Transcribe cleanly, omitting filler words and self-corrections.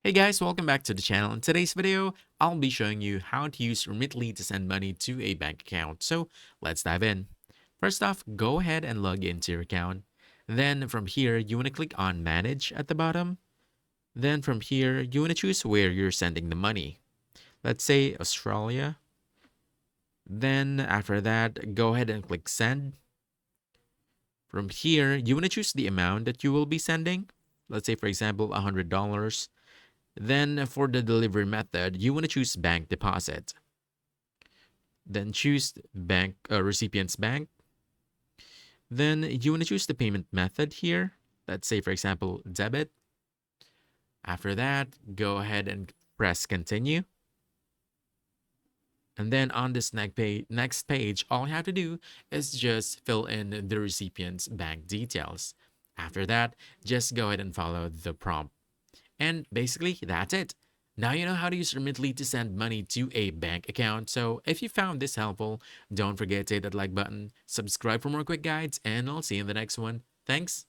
Hey guys, welcome back to the channel. In today's video, I'll be showing you how to use Remitly to send money to a bank account. So let's dive in. First off, go ahead and log into your account. Then from here, you want to click on Manage at the bottom. Then from here, you want to choose where you're sending the money. Let's say Australia. Then after that, go ahead and click Send. From here, you want to choose the amount that you will be sending. Let's say, for example, $100. Then for the delivery method, you want to choose bank deposit. Then choose bank recipient's bank. Then you want to choose the payment method here. Let's say, for example, debit. After that, go ahead and press continue. And then on this next page, all you have to do is just fill in the recipient's bank details. After that, just go ahead and follow the prompt. And basically, that's it. Now you know how to use Remitly to send money to a bank account. So if you found this helpful, don't forget to hit that like button, subscribe for more quick guides, and I'll see you in the next one. Thanks.